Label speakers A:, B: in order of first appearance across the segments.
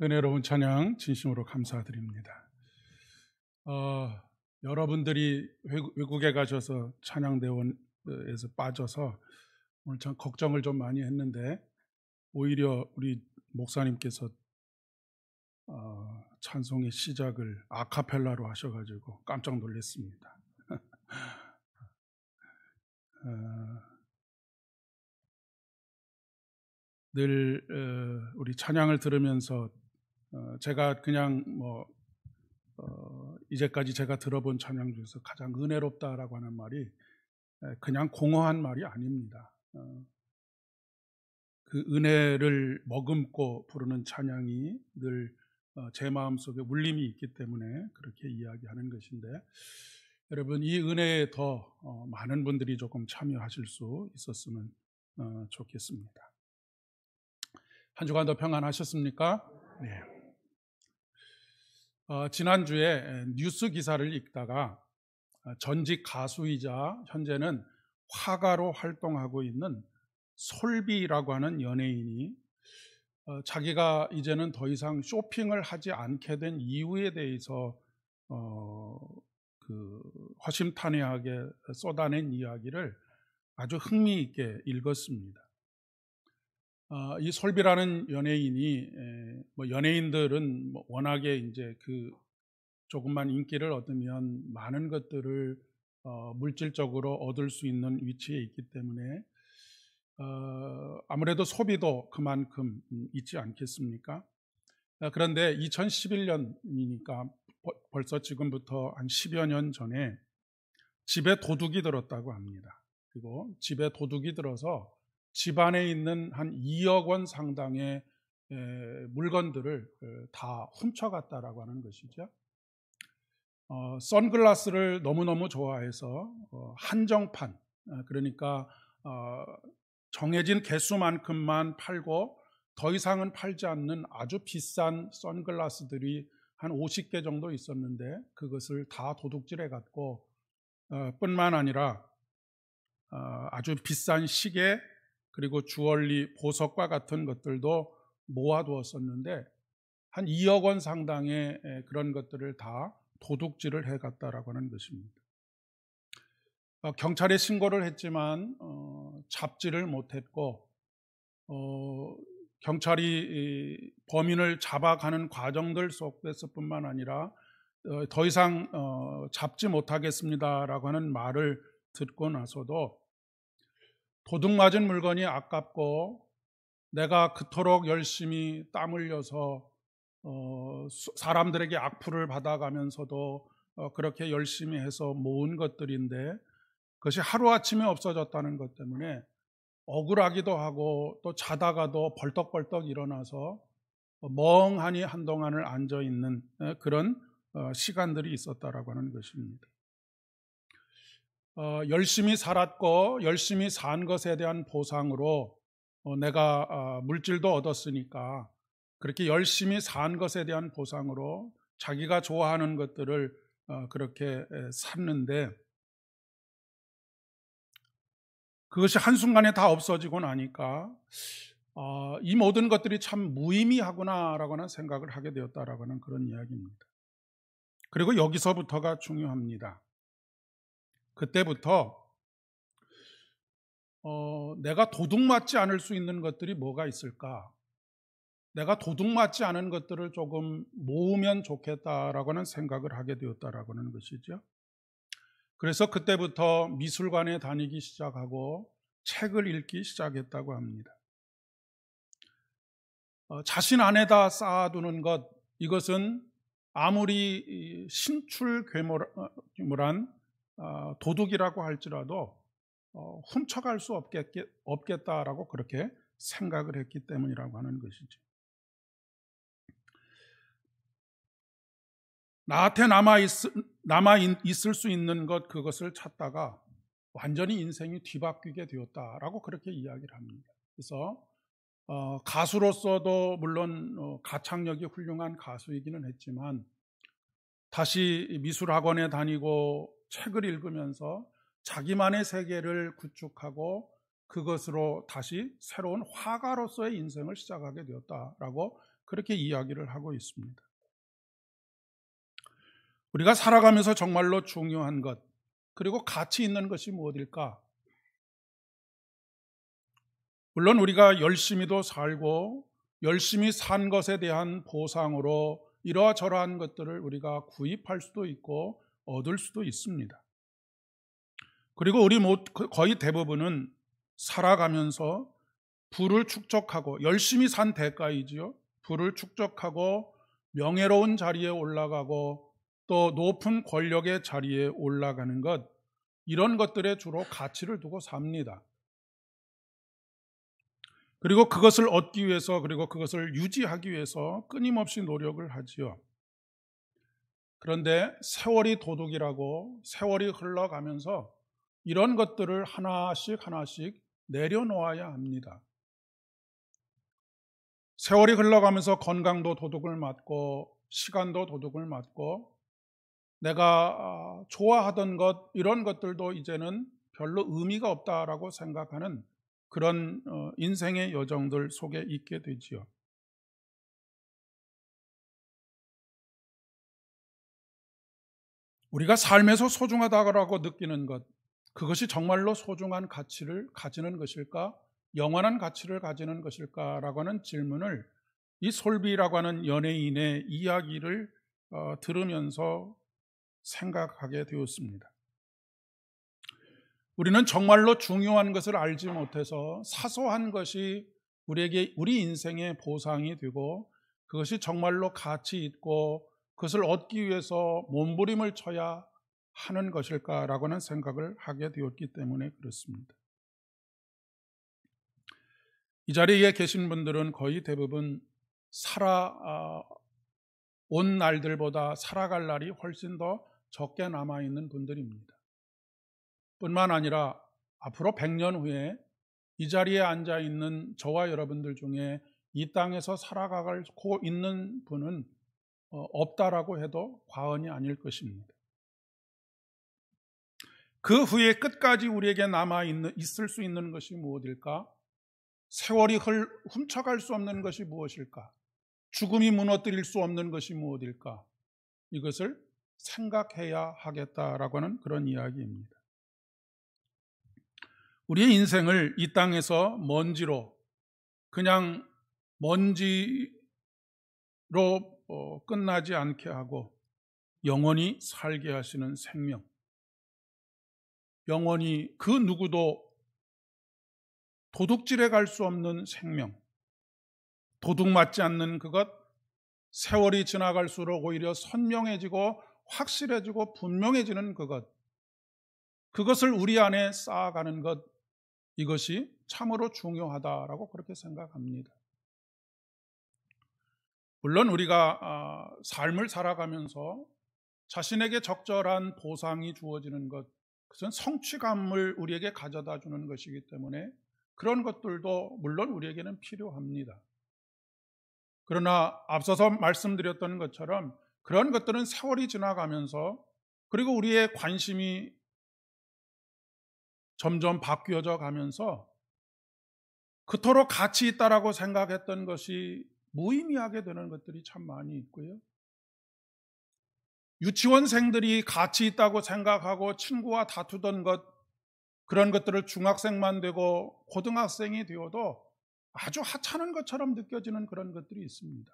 A: 은혜로운 찬양 진심으로 감사드립니다. 여러분들이 외국에 가셔서 찬양대원에서 빠져서 오늘 참 걱정을 좀 많이 했는데 오히려 우리 목사님께서 찬송의 시작을 아카펠라로 하셔가지고 깜짝 놀랐습니다. 늘 우리 찬양을 들으면서 제가 그냥 이제까지 제가 들어본 찬양 중에서 가장 은혜롭다라고 하는 말이 그냥 공허한 말이 아닙니다. 그 은혜를 머금고 부르는 찬양이 늘 제 마음속에 울림이 있기 때문에 그렇게 이야기하는 것인데, 여러분 이 은혜에 더 많은 분들이 조금 참여하실 수 있었으면 좋겠습니다. 한 주간도 평안하셨습니까? 네. 지난주에 뉴스 기사를 읽다가 전직 가수이자 현재는 화가로 활동하고 있는 솔비라고 하는 연예인이 자기가 이제는 더 이상 쇼핑을 하지 않게 된 이유에 대해서 허심탄회하게 쏟아낸 이야기를 아주 흥미있게 읽었습니다. 이 솔비라는 연예인이 연예인들은 워낙에 이제 조금만 인기를 얻으면 많은 것들을 물질적으로 얻을 수 있는 위치에 있기 때문에 아무래도 소비도 그만큼 있지 않겠습니까? 그런데 2011년이니까 벌써 지금부터 한 10여 년 전에 집에 도둑이 들었다고 합니다. 그리고 집에 도둑이 들어서 집안에 있는 한 2억 원 상당의 물건들을 다 훔쳐갔다라고 하는 것이죠. 선글라스를 너무너무 좋아해서 한정판, 그러니까 정해진 개수만큼만 팔고 더 이상은 팔지 않는 아주 비싼 선글라스들이 한 50개 정도 있었는데 그것을 다 도둑질해 갔고, 뿐만 아니라 아주 비싼 시계 그리고 주얼리, 보석과 같은 것들도 모아두었었는데 한 2억 원 상당의 그런 것들을 다 도둑질을 해갔다라고 하는 것입니다. 경찰에 신고를 했지만 잡지를 못했고, 경찰이 범인을 잡아가는 과정들 속에서뿐만 아니라 더 이상 잡지 못하겠습니다라고 하는 말을 듣고 나서도 도둑 맞은 물건이 아깝고 내가 그토록 열심히 땀 흘려서 사람들에게 악플을 받아가면서도 그렇게 열심히 해서 모은 것들인데 그것이 하루아침에 없어졌다는 것 때문에 억울하기도 하고 또 자다가도 벌떡벌떡 일어나서 멍하니 한동안을 앉아있는 그런 시간들이 있었다라고 하는 것입니다. 열심히 살았고 열심히 산 것에 대한 보상으로 내가 물질도 얻었으니까 그렇게 열심히 산 것에 대한 보상으로 자기가 좋아하는 것들을 그렇게 샀는데 그것이 한순간에 다 없어지고 나니까 이 모든 것들이 참 무의미하구나라고 하는 생각을 하게 되었다라고 하는 그런 이야기입니다. 그리고 여기서부터가 중요합니다. 그때부터 내가 도둑 맞지 않을 수 있는 것들이 뭐가 있을까? 내가 도둑 맞지 않은 것들을 조금 모으면 좋겠다라고 하는 생각을 하게 되었다라고 하는 것이죠. 그래서 그때부터 미술관에 다니기 시작하고 책을 읽기 시작했다고 합니다. 자신 안에다 쌓아두는 것, 이것은 아무리 신출괴물한 도둑이라고 할지라도 훔쳐갈 수 없겠다라고 그렇게 생각을 했기 때문이라고 하는 것이죠. 나한테 남아있을 수 있는 것, 그것을 찾다가 완전히 인생이 뒤바뀌게 되었다라고 그렇게 이야기를 합니다. 그래서 가수로서도 물론 가창력이 훌륭한 가수이기는 했지만 다시 미술학원에 다니고 책을 읽으면서 자기만의 세계를 구축하고 그것으로 다시 새로운 화가로서의 인생을 시작하게 되었다라고 그렇게 이야기를 하고 있습니다. 우리가 살아가면서 정말로 중요한 것, 그리고 가치 있는 것이 무엇일까? 물론 우리가 열심히도 살고 열심히 산 것에 대한 보상으로 이러저러한 것들을 우리가 구입할 수도 있고 얻을 수도 있습니다. 그리고 우리 거의 대부분은 살아가면서 부를 축적하고, 열심히 산 대가이지요. 부를 축적하고 명예로운 자리에 올라가고 또 높은 권력의 자리에 올라가는 것, 이런 것들에 주로 가치를 두고 삽니다. 그리고 그것을 얻기 위해서, 그리고 그것을 유지하기 위해서 끊임없이 노력을 하지요. 그런데 세월이 도둑이라고, 세월이 흘러가면서 이런 것들을 하나씩 하나씩 내려놓아야 합니다. 세월이 흘러가면서 건강도 도둑을 맞고 시간도 도둑을 맞고 내가 좋아하던 것, 이런 것들도 이제는 별로 의미가 없다라고 생각하는 그런 인생의 여정들 속에 있게 되지요. 우리가 삶에서 소중하다고 느끼는 것, 그것이 정말로 소중한 가치를 가지는 것일까? 영원한 가치를 가지는 것일까라고 하는 질문을 이 솔비라고 하는 연예인의 이야기를 들으면서 생각하게 되었습니다. 우리는 정말로 중요한 것을 알지 못해서 사소한 것이 우리에게, 우리 인생의 보상이 되고 그것이 정말로 가치 있고 그것을 얻기 위해서 몸부림을 쳐야 하는 것일까라고는 생각을 하게 되었기 때문에 그렇습니다. 이 자리에 계신 분들은 거의 대부분 온 날들보다 살아갈 날이 훨씬 더 적게 남아있는 분들입니다. 뿐만 아니라 앞으로 100년 후에 이 자리에 앉아있는 저와 여러분들 중에 이 땅에서 살아가고 있는 분은 없다라고 해도 과언이 아닐 것입니다. 그 후에 끝까지 우리에게 있을 수 있는 것이 무엇일까? 세월이 훔쳐갈 수 없는 것이 무엇일까? 죽음이 무너뜨릴 수 없는 것이 무엇일까? 이것을 생각해야 하겠다라고 하는 그런 이야기입니다. 우리의 인생을 이 땅에서 먼지로, 그냥 먼지로 끝나지 않게 하고 영원히 살게 하시는 생명, 영원히 그 누구도 도둑질해 갈 수 없는 생명, 도둑 맞지 않는 그것, 세월이 지나갈수록 오히려 선명해지고 확실해지고 분명해지는 그것을 우리 안에 쌓아가는 것, 이것이 참으로 중요하다라고 그렇게 생각합니다. 물론 우리가 삶을 살아가면서 자신에게 적절한 보상이 주어지는 것, 그것은 성취감을 우리에게 가져다 주는 것이기 때문에 그런 것들도 물론 우리에게는 필요합니다. 그러나 앞서서 말씀드렸던 것처럼 그런 것들은 세월이 지나가면서, 그리고 우리의 관심이 점점 바뀌어져 가면서 그토록 가치 있다라고 생각했던 것이 무의미하게 되는 것들이 참 많이 있고요. 유치원생들이 가치 있다고 생각하고 친구와 다투던 것, 그런 것들을 중학생만 되고 고등학생이 되어도 아주 하찮은 것처럼 느껴지는 그런 것들이 있습니다.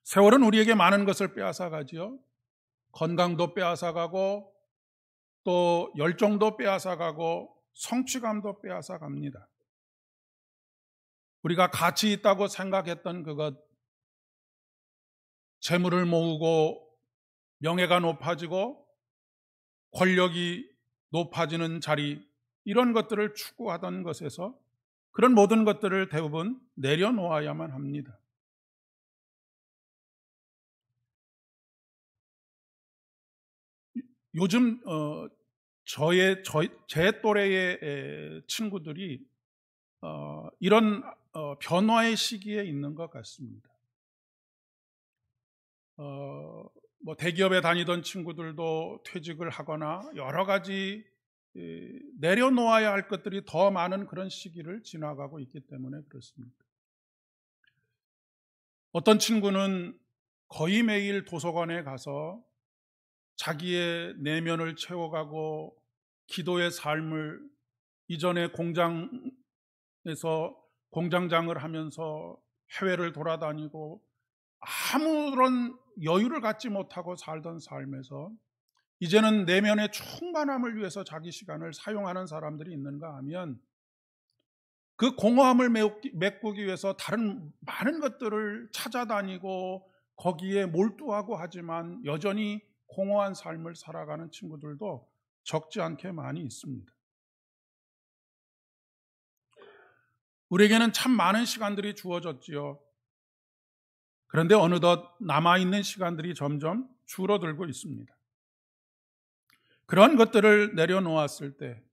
A: 세월은 우리에게 많은 것을 빼앗아가지요. 건강도 빼앗아가고 또 열정도 빼앗아가고 성취감도 빼앗아갑니다. 우리가 가치 있다고 생각했던 그것, 재물을 모으고 명예가 높아지고 권력이 높아지는 자리, 이런 것들을 추구하던 것에서 그런 모든 것들을 대부분 내려놓아야만 합니다. 요즘 제 또래의 친구들이 이런 변화의 시기에 있는 것 같습니다. 대기업에 다니던 친구들도 퇴직을 하거나 여러 가지 내려놓아야 할 것들이 더 많은 그런 시기를 지나가고 있기 때문에 그렇습니다. 어떤 친구는 거의 매일 도서관에 가서 자기의 내면을 채워가고 기도의 삶을, 이전에 공장장을 하면서 해외를 돌아다니고 아무런 여유를 갖지 못하고 살던 삶에서 이제는 내면의 충만함을 위해서 자기 시간을 사용하는 사람들이 있는가 하면, 그 공허함을 메꾸기 위해서 다른 많은 것들을 찾아다니고 거기에 몰두하고 하지만 여전히 공허한 삶을 살아가는 친구들도 적지 않게 많이 있습니다. 우리에게는 참 많은 시간들이 주어졌지요. 그런데 어느덧 남아있는 시간들이 점점 줄어들고 있습니다. 그런 것들을 내려놓았을 때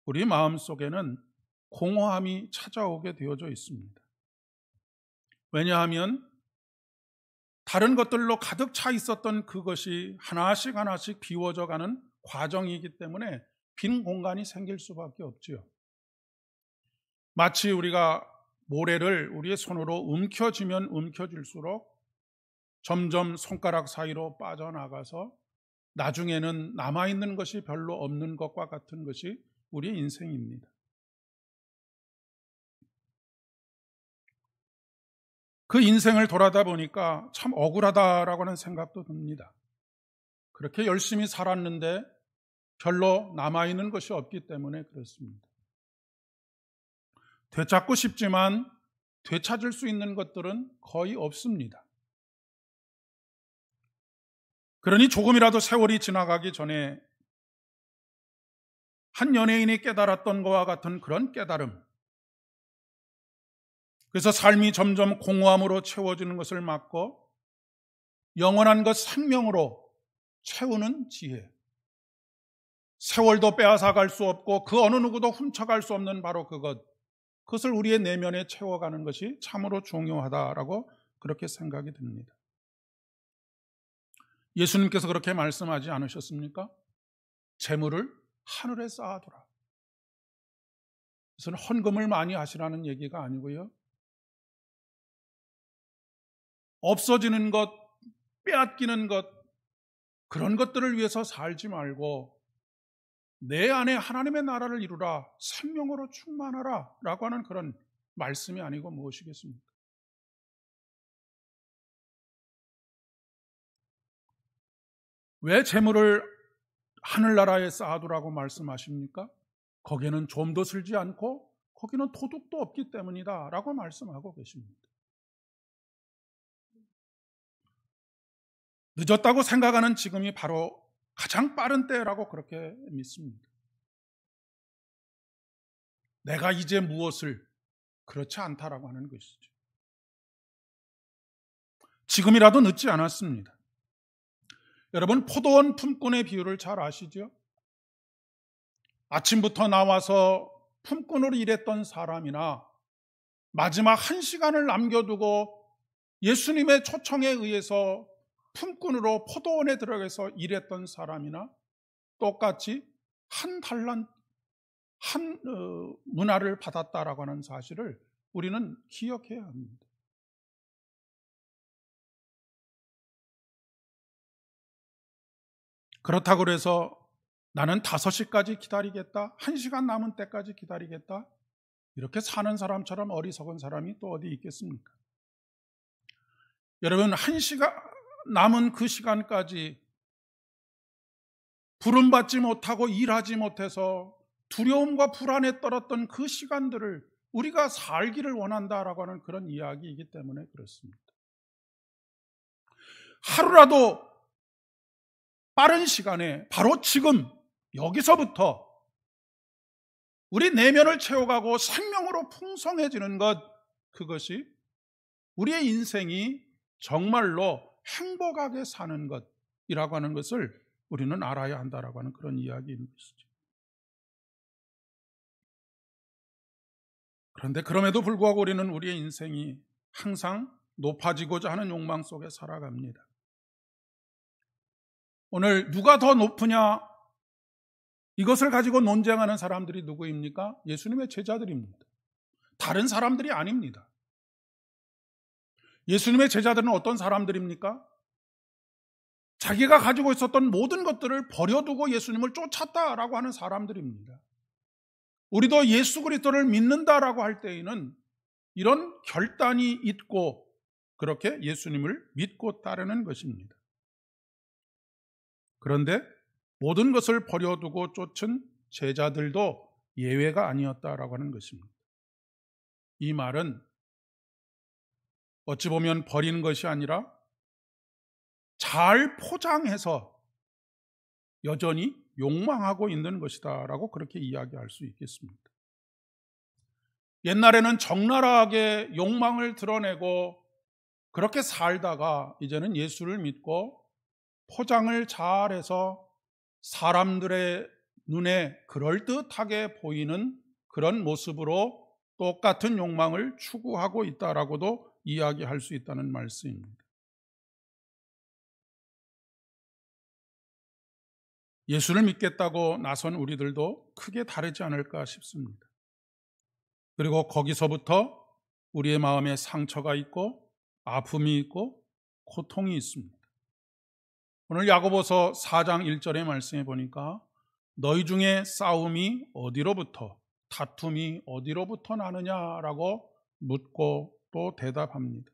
A: 우리 마음속에는 공허함이 찾아오게 되어져 있습니다. 왜냐하면 다른 것들로 가득 차 있었던 그것이 하나씩 하나씩 비워져가는 과정이기 때문에 빈 공간이 생길 수밖에 없지요. 마치 우리가 모래를 우리의 손으로 움켜쥐면 움켜쥘수록 점점 손가락 사이로 빠져나가서 나중에는 남아있는 것이 별로 없는 것과 같은 것이 우리의 인생입니다. 그 인생을 돌아다 보니까 참 억울하다라고 하는 생각도 듭니다. 그렇게 열심히 살았는데 별로 남아있는 것이 없기 때문에 그렇습니다. 되찾고 싶지만 되찾을 수 있는 것들은 거의 없습니다. 그러니 조금이라도 세월이 지나가기 전에 한 연예인이 깨달았던 것과 같은 그런 깨달음, 그래서 삶이 점점 공허함으로 채워지는 것을 막고 영원한 것 생명으로 채우는 지혜, 세월도 빼앗아갈 수 없고 그 어느 누구도 훔쳐갈 수 없는 바로 그것을 우리의 내면에 채워가는 것이 참으로 중요하다라고 그렇게 생각이 듭니다. 예수님께서 그렇게 말씀하지 않으셨습니까? 재물을 하늘에 쌓아두라. 그것은 헌금을 많이 하시라는 얘기가 아니고요, 없어지는 것, 빼앗기는 것, 그런 것들을 위해서 살지 말고 내 안에 하나님의 나라를 이루라, 생명으로 충만하라 라고 하는 그런 말씀이 아니고 무엇이겠습니까? 왜 재물을 하늘나라에 쌓아두라고 말씀하십니까? 거기에는 좀도 슬지 않고 거기는 도둑도 없기 때문이다 라고 말씀하고 계십니다. 늦었다고 생각하는 지금이 바로 가장 빠른 때라고 그렇게 믿습니다. 내가 이제 무엇을, 그렇지 않다라고 하는 것이죠. 지금이라도 늦지 않았습니다. 여러분, 포도원 품꾼의 비유를 잘 아시죠? 아침부터 나와서 품꾼으로 일했던 사람이나 마지막 1시간을 남겨두고 예수님의 초청에 의해서 품꾼으로 포도원에 들어가서 일했던 사람이나 똑같이 한 문화를 받았다라고 하는 사실을 우리는 기억해야 합니다. 그렇다고 해서 나는 5시까지 기다리겠다, 1시간 남은 때까지 기다리겠다, 이렇게 사는 사람처럼 어리석은 사람이 또 어디 있겠습니까? 여러분, 1시간 남은 그 시간까지 부름받지 못하고 일하지 못해서 두려움과 불안에 떨었던 그 시간들을 우리가 살기를 원한다라고 하는 그런 이야기이기 때문에 그렇습니다. 하루라도 빠른 시간에 바로 지금 여기서부터 우리 내면을 채워가고 생명으로 풍성해지는 것, 그것이 우리의 인생이 정말로 행복하게 사는 것이라고 하는 것을 우리는 알아야 한다라고 하는 그런 이야기인 것이죠. 그런데 그럼에도 불구하고 우리는 우리의 인생이 항상 높아지고자 하는 욕망 속에 살아갑니다. 오늘 누가 더 높으냐, 이것을 가지고 논쟁하는 사람들이 누구입니까? 예수님의 제자들입니다. 다른 사람들이 아닙니다. 예수님의 제자들은 어떤 사람들입니까? 자기가 가지고 있었던 모든 것들을 버려두고 예수님을 쫓았다라고 하는 사람들입니다. 우리도 예수 그리스도를 믿는다라고 할 때에는 이런 결단이 있고 그렇게 예수님을 믿고 따르는 것입니다. 그런데 모든 것을 버려두고 쫓은 제자들도 예외가 아니었다라고 하는 것입니다. 이 말은 어찌 보면 버리는 것이 아니라 잘 포장해서 여전히 욕망하고 있는 것이다라고 그렇게 이야기할 수 있겠습니다. 옛날에는 적나라하게 욕망을 드러내고 그렇게 살다가 이제는 예수를 믿고 포장을 잘해서 사람들의 눈에 그럴듯하게 보이는 그런 모습으로 똑같은 욕망을 추구하고 있다라고도 이야기할 수 있다는 말씀입니다. 예수를 믿겠다고 나선 우리들도 크게 다르지 않을까 싶습니다. 그리고 거기서부터 우리의 마음에 상처가 있고 아픔이 있고 고통이 있습니다. 오늘 야고보서 4장 1절의 말씀에 보니까 너희 중에 싸움이 어디로부터 다툼이 어디로부터 나느냐라고 묻고 또 대답합니다.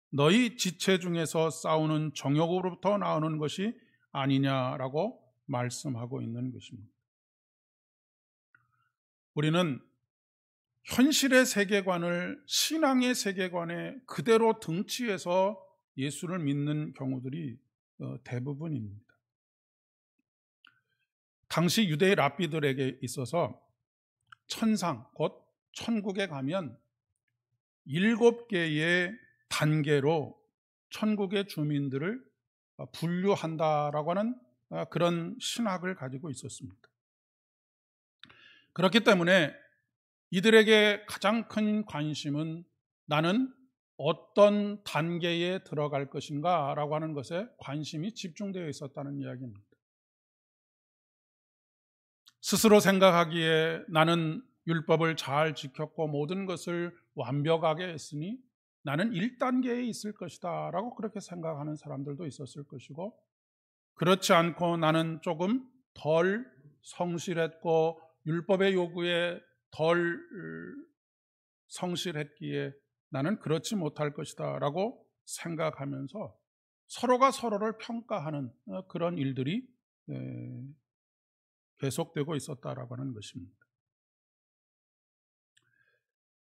A: 너희 지체 중에서 싸우는 정욕으로부터 나오는 것이 아니냐라고 말씀하고 있는 것입니다. 우리는 현실의 세계관을 신앙의 세계관에 그대로 등치해서 예수를 믿는 경우들이 대부분입니다. 당시 유대 랍비들에게 있어서 천상, 곧 천국에 가면 7개의 단계로 천국의 주민들을 분류한다라고 하는 그런 신학을 가지고 있었습니다. 그렇기 때문에 이들에게 가장 큰 관심은 나는 어떤 단계에 들어갈 것인가 라고 하는 것에 관심이 집중되어 있었다는 이야기입니다. 스스로 생각하기에 나는 율법을 잘 지켰고 모든 것을 완벽하게 했으니 나는 1단계에 있을 것이다 라고 그렇게 생각하는 사람들도 있었을 것이고, 그렇지 않고 나는 조금 덜 성실했고 율법의 요구에 덜 성실했기에 나는 그렇지 못할 것이다 라고 생각하면서 서로가 서로를 평가하는 그런 일들이 계속되고 있었다라고 하는 것입니다.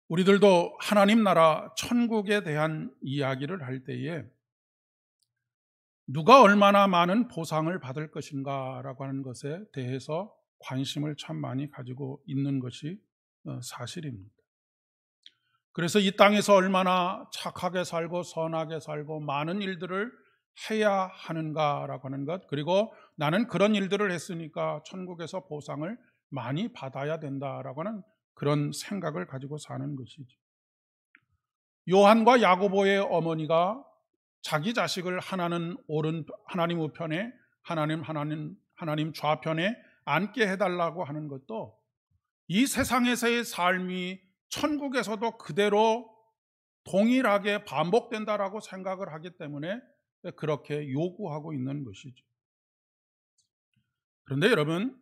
A: 우리들도 하나님 나라 천국에 대한 이야기를 할 때에 누가 얼마나 많은 보상을 받을 것인가라고 하는 것에 대해서 관심을 참 많이 가지고 있는 것이 사실입니다. 그래서 이 땅에서 얼마나 착하게 살고 선하게 살고 많은 일들을 해야 하는가라고 하는 것, 그리고 나는 그런 일들을 했으니까 천국에서 보상을 많이 받아야 된다라고 하는 그런 생각을 가지고 사는 것이죠. 요한과 야고보의 어머니가 자기 자식을 하나는 하나님 우편에 하나님 좌편에 앉게 해달라고 하는 것도 이 세상에서의 삶이 천국에서도 그대로 동일하게 반복된다라고 생각을 하기 때문에 그렇게 요구하고 있는 것이죠. 그런데 여러분,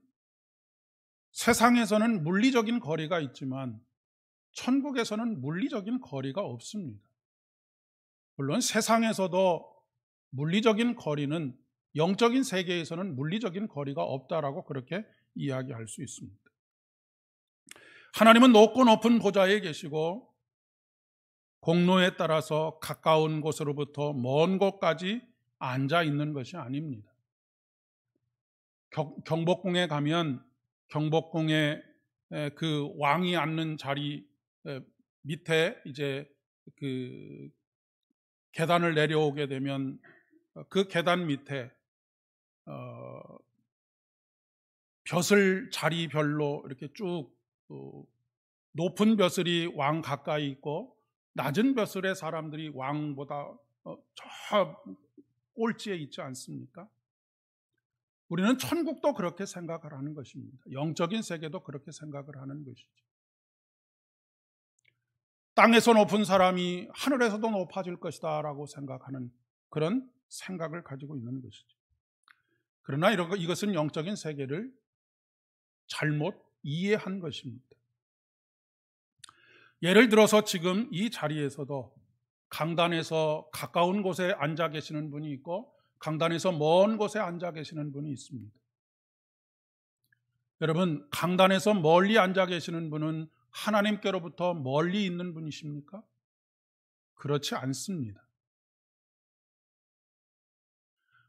A: 세상에서는 물리적인 거리가 있지만 천국에서는 물리적인 거리가 없습니다. 물론 세상에서도 물리적인 거리는, 영적인 세계에서는 물리적인 거리가 없다라고 그렇게 이야기할 수 있습니다. 하나님은 높고 높은 보좌에 계시고 공로에 따라서 가까운 곳으로부터 먼 곳까지 앉아 있는 것이 아닙니다. 경복궁에 가면 경복궁에 그 왕이 앉는 자리 밑에 이제 그 계단을 내려오게 되면 그 계단 밑에 벼슬 자리별로 이렇게 쭉 높은 벼슬이 왕 가까이 있고 낮은 벼슬의 사람들이 왕보다 저 꼴찌에 있지 않습니까? 우리는 천국도 그렇게 생각을 하는 것입니다. 영적인 세계도 그렇게 생각을 하는 것이죠. 땅에서 높은 사람이 하늘에서도 높아질 것이다 라고 생각하는 그런 생각을 가지고 있는 것이죠. 그러나 이것은 영적인 세계를 잘못 이해한 것입니다. 예를 들어서 지금 이 자리에서도 강단에서 가까운 곳에 앉아 계시는 분이 있고 강단에서 먼 곳에 앉아 계시는 분이 있습니다. 여러분, 강단에서 멀리 앉아 계시는 분은 하나님께로부터 멀리 있는 분이십니까? 그렇지 않습니다.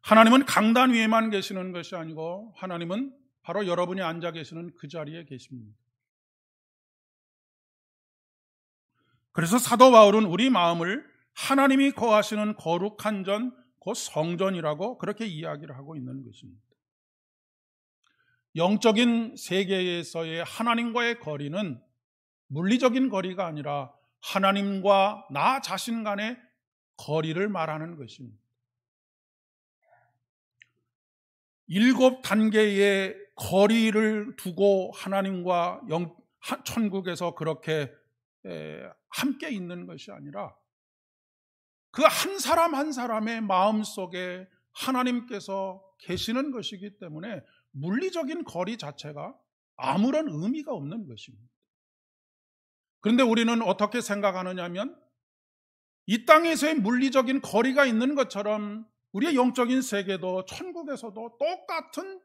A: 하나님은 강단 위에만 계시는 것이 아니고 하나님은 바로 여러분이 앉아 계시는 그 자리에 계십니다. 그래서 사도 바울은 우리 마음을 하나님이 거하시는 거룩한 전, 곧 성전이라고 그렇게 이야기를 하고 있는 것입니다. 영적인 세계에서의 하나님과의 거리는 물리적인 거리가 아니라 하나님과 나 자신 간의 거리를 말하는 것입니다. 7단계의 거리를 두고 하나님과 천국에서 그렇게 함께 있는 것이 아니라 그 한 사람 한 사람의 마음속에 하나님께서 계시는 것이기 때문에 물리적인 거리 자체가 아무런 의미가 없는 것입니다. 그런데 우리는 어떻게 생각하느냐면 이 땅에서의 물리적인 거리가 있는 것처럼 우리의 영적인 세계도 천국에서도 똑같은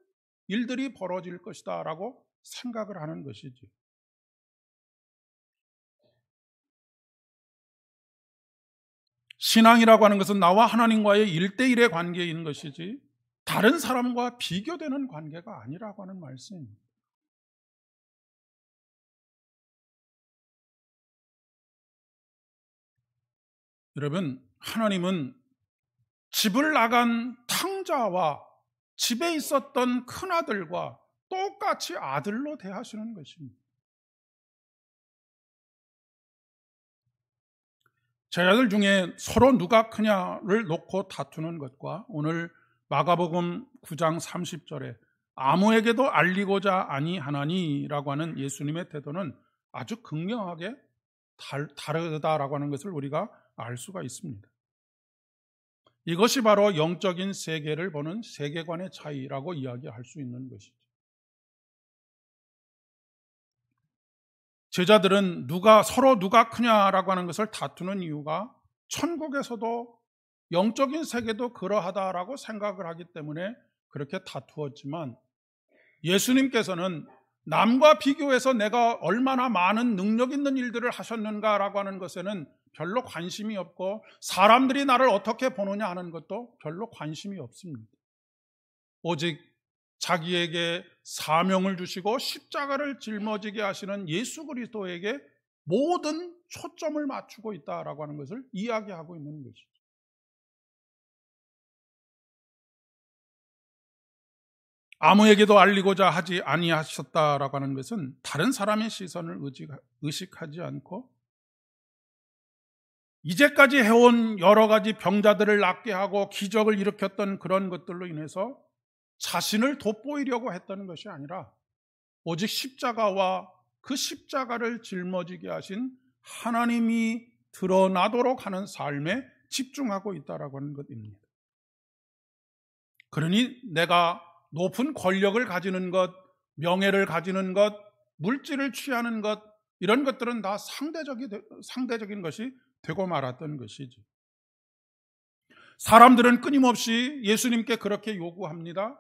A: 일들이 벌어질 것이다 라고 생각을 하는 것이지. 신앙이라고 하는 것은 나와 하나님과의 1대1의 관계인 것이지 다른 사람과 비교되는 관계가 아니라고 하는 말씀입니다. 여러분, 하나님은 집을 나간 탕자와 집에 있었던 큰아들과 똑같이 아들로 대하시는 것입니다. 제자들 중에 서로 누가 크냐를 놓고 다투는 것과 오늘 마가복음 9장 30절에 아무에게도 알리고자 아니하나니라고 하는 예수님의 태도는 아주 극명하게 다르다라고 하는 것을 우리가 알 수가 있습니다. 이것이 바로 영적인 세계를 보는 세계관의 차이라고 이야기할 수 있는 것이죠. 제자들은 서로 누가 크냐라고 하는 것을 다투는 이유가 천국에서도 영적인 세계도 그러하다라고 생각을 하기 때문에 그렇게 다투었지만 예수님께서는 남과 비교해서 내가 얼마나 많은 능력 있는 일들을 하셨는가라고 하는 것에는 별로 관심이 없고 사람들이 나를 어떻게 보느냐 하는 것도 별로 관심이 없습니다. 오직 자기에게 사명을 주시고 십자가를 짊어지게 하시는 예수 그리스도에게 모든 초점을 맞추고 있다라고 하는 것을 이야기하고 있는 것이죠. 아무에게도 알리고자 하지 아니하셨다라고 하는 것은 다른 사람의 시선을 의식하지 않고 이제까지 해온 여러 가지 병자들을 낫게 하고 기적을 일으켰던 그런 것들로 인해서 자신을 돋보이려고 했다는 것이 아니라 오직 십자가와 그 십자가를 짊어지게 하신 하나님이 드러나도록 하는 삶에 집중하고 있다라고 하는 것입니다. 그러니 내가 높은 권력을 가지는 것, 명예를 가지는 것, 물질을 취하는 것, 이런 것들은 다 상대적인 것이 되고 말았던 것이지. 사람들은 끊임없이 예수님께 그렇게 요구합니다.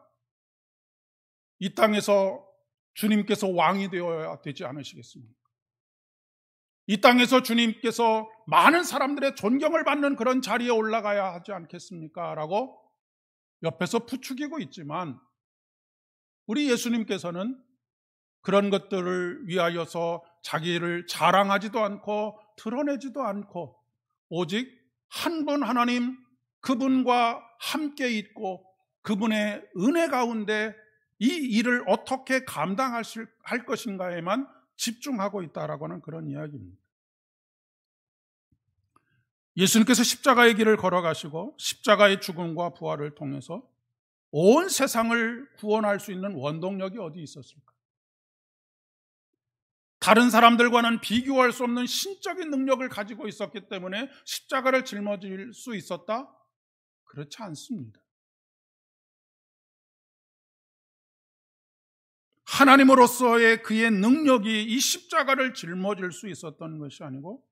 A: 이 땅에서 주님께서 왕이 되어야 되지 않으시겠습니까? 이 땅에서 주님께서 많은 사람들의 존경을 받는 그런 자리에 올라가야 하지 않겠습니까? 라고 옆에서 부추기고 있지만 우리 예수님께서는 그런 것들을 위하여서 자기를 자랑하지도 않고 드러내지도 않고 오직 한 분 하나님 그분과 함께 있고 그분의 은혜 가운데 이 일을 어떻게 감당할 것인가에만 집중하고 있다라고 하는 그런 이야기입니다. 예수님께서 십자가의 길을 걸어가시고 십자가의 죽음과 부활을 통해서 온 세상을 구원할 수 있는 원동력이 어디 있었을까? 다른 사람들과는 비교할 수 없는 신적인 능력을 가지고 있었기 때문에 십자가를 짊어질 수 있었다? 그렇지 않습니다. 하나님으로서의 그의 능력이 이 십자가를 짊어질 수 있었던 것이 아니고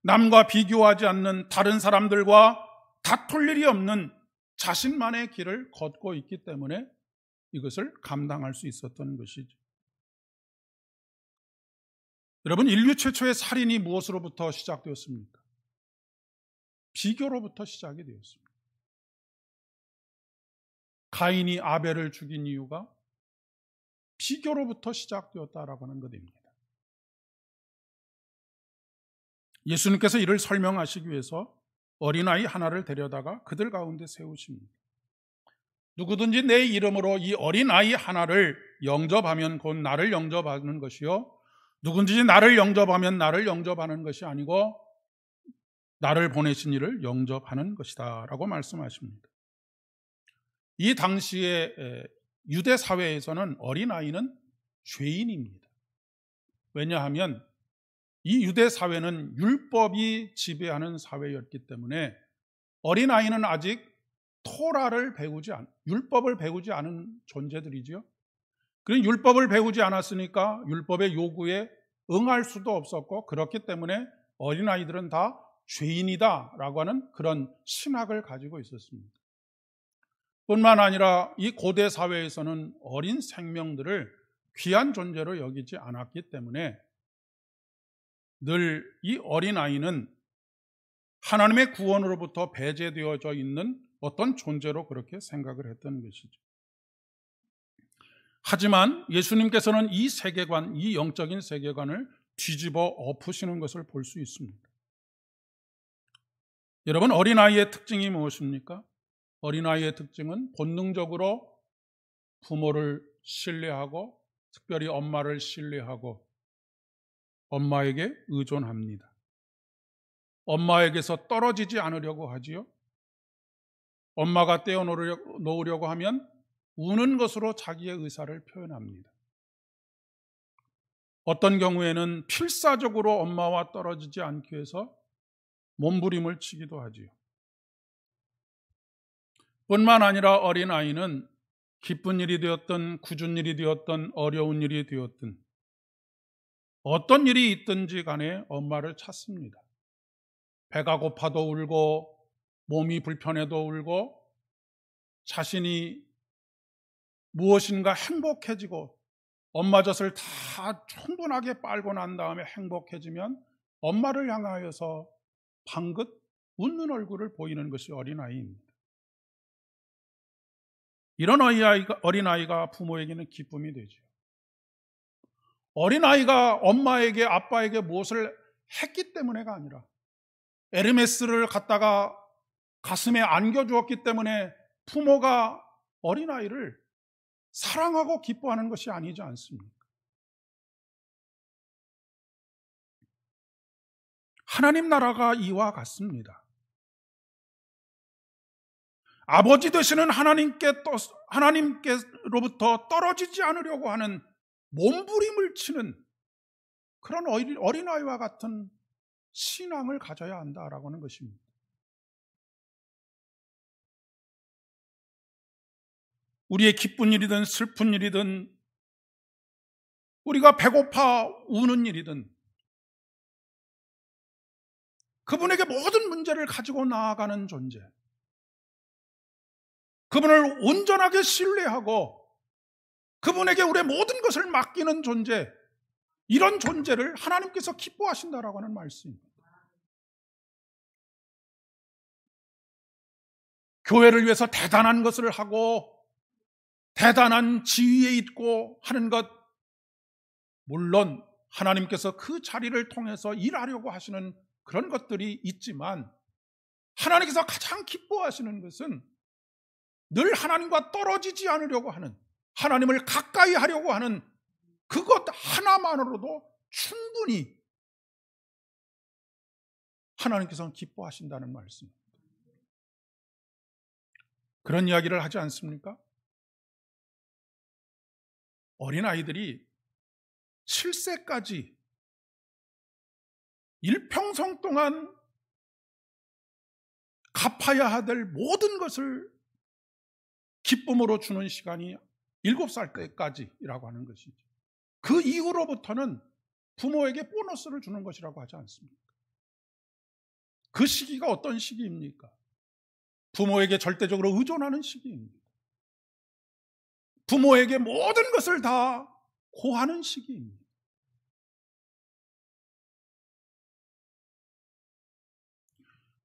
A: 남과 비교하지 않는 다른 사람들과 다툴 일이 없는 자신만의 길을 걷고 있기 때문에 이것을 감당할 수 있었던 것이죠. 여러분, 인류 최초의 살인이 무엇으로부터 시작되었습니까? 비교로부터 시작이 되었습니다. 가인이 아벨을 죽인 이유가 비교로부터 시작되었다라고 하는 것입니다. 예수님께서 이를 설명하시기 위해서 어린아이 하나를 데려다가 그들 가운데 세우십니다. 누구든지 내 이름으로 이 어린아이 하나를 영접하면 곧 나를 영접하는 것이요, 누구든지 나를 영접하면 나를 영접하는 것이 아니고 나를 보내신 이를 영접하는 것이다 라고 말씀하십니다. 이 당시에 유대 사회에서는 어린아이는 죄인입니다. 왜냐하면 이 유대 사회는 율법이 지배하는 사회였기 때문에 어린아이는 아직 율법을 배우지 않은 존재들이죠. 그런 율법을 배우지 않았으니까 율법의 요구에 응할 수도 없었고, 그렇기 때문에 어린아이들은 다 죄인이다라고 하는 그런 신학을 가지고 있었습니다. 뿐만 아니라 이 고대 사회에서는 어린 생명들을 귀한 존재로 여기지 않았기 때문에 늘 이 어린아이는 하나님의 구원으로부터 배제되어져 있는 어떤 존재로 그렇게 생각을 했던 것이죠. 하지만 예수님께서는 이 세계관, 이 영적인 세계관을 뒤집어 엎으시는 것을 볼 수 있습니다. 여러분, 어린아이의 특징이 무엇입니까? 어린아이의 특징은 본능적으로 부모를 신뢰하고, 특별히 엄마를 신뢰하고 엄마에게 의존합니다. 엄마에게서 떨어지지 않으려고 하지요. 엄마가 떼어놓으려고 하면 우는 것으로 자기의 의사를 표현합니다. 어떤 경우에는 필사적으로 엄마와 떨어지지 않기 위해서 몸부림을 치기도 하지요. 뿐만 아니라 어린아이는 기쁜 일이 되었든 굳은 일이 되었든 어려운 일이 되었든 어떤 일이 있든지 간에 엄마를 찾습니다. 배가 고파도 울고 몸이 불편해도 울고 자신이 무엇인가 행복해지고 엄마 젖을 다 충분하게 빨고 난 다음에 행복해지면 엄마를 향하여서 방긋 웃는 얼굴을 보이는 것이 어린아이입니다. 이런 어린아이가 부모에게는 기쁨이 되죠. 어린아이가 엄마에게, 아빠에게 무엇을 했기 때문에가 아니라 에르메스를 갖다가 가슴에 안겨주었기 때문에 부모가 어린아이를 사랑하고 기뻐하는 것이 아니지 않습니까? 하나님 나라가 이와 같습니다. 아버지 되시는 하나님께로부터 떨어지지 않으려고 하는 몸부림을 치는 그런 어린아이와 같은 신앙을 가져야 한다라고 하는 것입니다. 우리의 기쁜 일이든 슬픈 일이든 우리가 배고파 우는 일이든 그분에게 모든 문제를 가지고 나아가는 존재, 그분을 온전하게 신뢰하고 그분에게 우리의 모든 것을 맡기는 존재, 이런 존재를 하나님께서 기뻐하신다라고 하는 말씀입니다. 교회를 위해서 대단한 것을 하고 대단한 지위에 있고 하는 것, 물론 하나님께서 그 자리를 통해서 일하려고 하시는 그런 것들이 있지만 하나님께서 가장 기뻐하시는 것은 늘 하나님과 떨어지지 않으려고 하는, 하나님을 가까이 하려고 하는 그것 하나만으로도 충분히 하나님께서는 기뻐하신다는 말씀입니다. 그런 이야기를 하지 않습니까? 어린아이들이 7세까지 일평생 동안 갚아야 될 모든 것을 기쁨으로 주는 시간이 7살 때까지라고 하는 것이죠. 그 이후로부터는 부모에게 보너스를 주는 것이라고 하지 않습니까? 그 시기가 어떤 시기입니까? 부모에게 절대적으로 의존하는 시기입니다. 부모에게 모든 것을 다 고하는 시기입니다.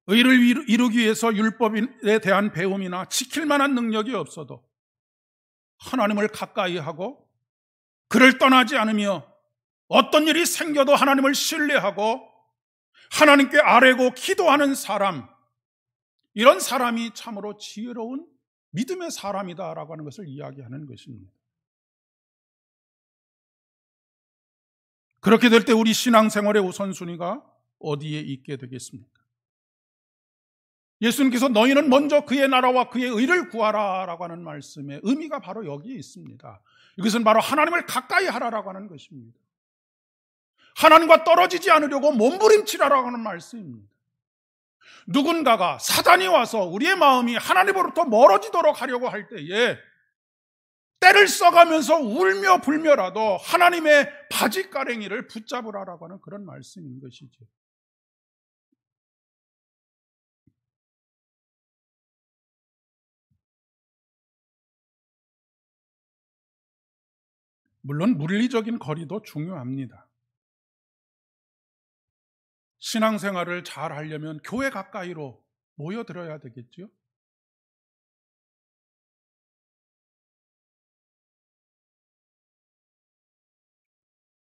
A: 의를 이루기 위해서 율법에 대한 배움이나 지킬 만한 능력이 없어도 하나님을 가까이 하고 그를 떠나지 않으며 어떤 일이 생겨도 하나님을 신뢰하고 하나님께 아뢰고 기도하는 사람, 이런 사람이 참으로 지혜로운 믿음의 사람이다라고 하는 것을 이야기하는 것입니다. 그렇게 될 때 우리 신앙생활의 우선순위가 어디에 있게 되겠습니까? 예수님께서 너희는 먼저 그의 나라와 그의 의를 구하라 라고 하는 말씀의 의미가 바로 여기에 있습니다. 이것은 바로 하나님을 가까이 하라라고 하는 것입니다. 하나님과 떨어지지 않으려고 몸부림치라라고 하는 말씀입니다. 누군가가 사단이 와서 우리의 마음이 하나님으로부터 멀어지도록 하려고 할 때에 때를 써가면서 울며 불며라도 하나님의 바지가랭이를 붙잡으라라고 하는 그런 말씀인 것이죠. 물론 물리적인 거리도 중요합니다. 신앙생활을 잘 하려면 교회 가까이로 모여들어야 되겠죠.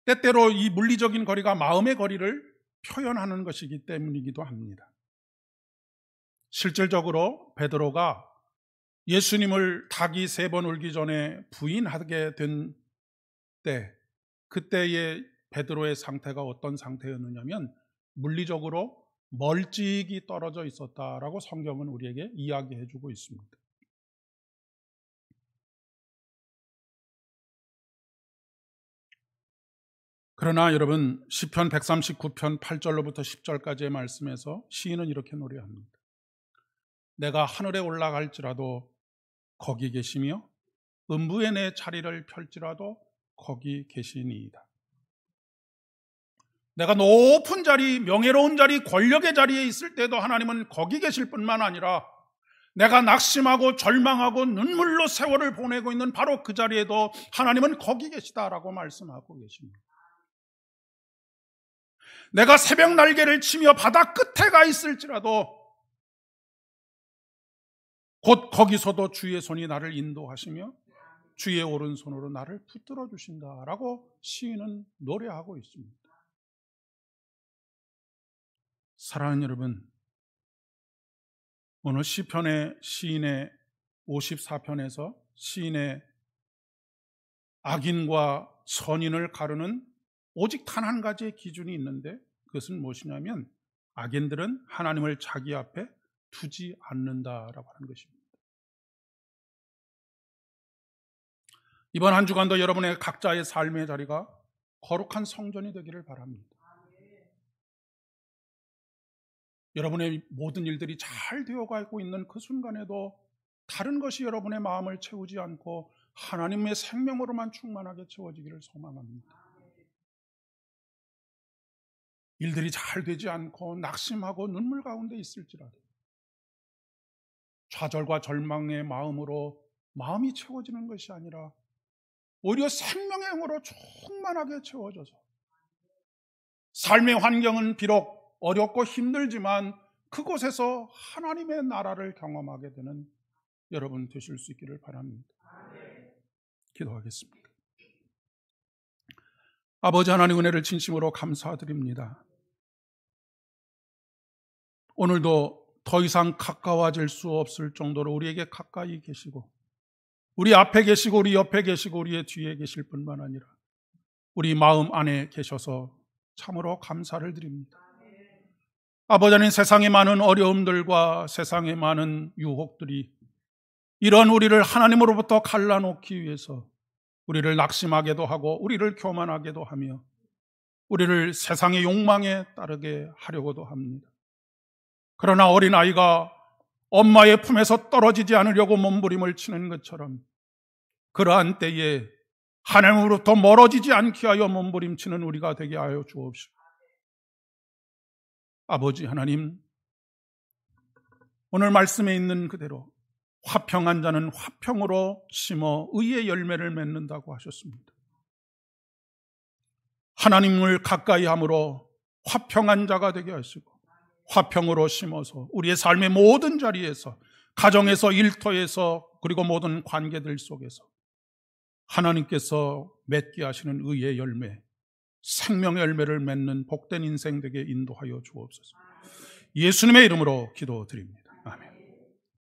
A: 때때로 이 물리적인 거리가 마음의 거리를 표현하는 것이기 때문이기도 합니다. 실질적으로 베드로가 예수님을 닭이 3번 울기 전에 부인하게 된 때, 그때의 베드로의 상태가 어떤 상태였느냐면 물리적으로 멀찍이 떨어져 있었다라고 성경은 우리에게 이야기해 주고 있습니다. 그러나 여러분, 시편 139편 8절로부터 10절까지의 말씀에서 시인은 이렇게 노래합니다. 내가 하늘에 올라갈지라도 거기 계시며 음부에 내 자리를 펼지라도 거기 계시니이다. 내가 높은 자리, 명예로운 자리, 권력의 자리에 있을 때도 하나님은 거기 계실 뿐만 아니라 내가 낙심하고 절망하고 눈물로 세월을 보내고 있는 바로 그 자리에도 하나님은 거기 계시다라고 말씀하고 계십니다. 내가 새벽 날개를 치며 바다 끝에 가 있을지라도 곧 거기서도 주의 손이 나를 인도하시며 주의 오른손으로 나를 붙들어 주신다라고 시인은 노래하고 있습니다. 사랑하는 여러분, 오늘 시편의 시인의 54편에서 시인의 악인과 선인을 가르는 오직 단 한 가지의 기준이 있는데 그것은 무엇이냐면 악인들은 하나님을 자기 앞에 두지 않는다라고 하는 것입니다. 이번 한 주간도 여러분의 각자의 삶의 자리가 거룩한 성전이 되기를 바랍니다. 여러분의 모든 일들이 잘 되어가고 있는 그 순간에도 다른 것이 여러분의 마음을 채우지 않고 하나님의 생명으로만 충만하게 채워지기를 소망합니다. 일들이 잘 되지 않고 낙심하고 눈물 가운데 있을지라도 좌절과 절망의 마음으로 마음이 채워지는 것이 아니라 오히려 생명의 힘으로 충만하게 채워져서 삶의 환경은 비록 어렵고 힘들지만 그곳에서 하나님의 나라를 경험하게 되는 여러분 되실 수 있기를 바랍니다. 기도하겠습니다. 아버지 하나님, 은혜를 진심으로 감사드립니다. 오늘도 더 이상 가까워질 수 없을 정도로 우리에게 가까이 계시고 우리 앞에 계시고 우리 옆에 계시고 우리의 뒤에 계실 뿐만 아니라 우리 마음 안에 계셔서 참으로 감사를 드립니다. 아버지 하나님, 세상의 많은 어려움들과 세상의 많은 유혹들이 이런 우리를 하나님으로부터 갈라놓기 위해서 우리를 낙심하게도 하고 우리를 교만하게도 하며 우리를 세상의 욕망에 따르게 하려고도 합니다. 그러나 어린아이가 엄마의 품에서 떨어지지 않으려고 몸부림을 치는 것처럼 그러한 때에 하나님으로부터 멀어지지 않게 하여 몸부림치는 우리가 되게 하여 주옵시고. 아버지 하나님, 오늘 말씀에 있는 그대로 화평한 자는 화평으로 심어 의의 열매를 맺는다고 하셨습니다. 하나님을 가까이 함으로 화평한 자가 되게 하시고 화평으로 심어서 우리의 삶의 모든 자리에서, 가정에서, 일터에서, 그리고 모든 관계들 속에서 하나님께서 맺게 하시는 의의 열매, 생명의 열매를 맺는 복된 인생 되게 인도하여 주옵소서. 예수님의 이름으로 기도드립니다.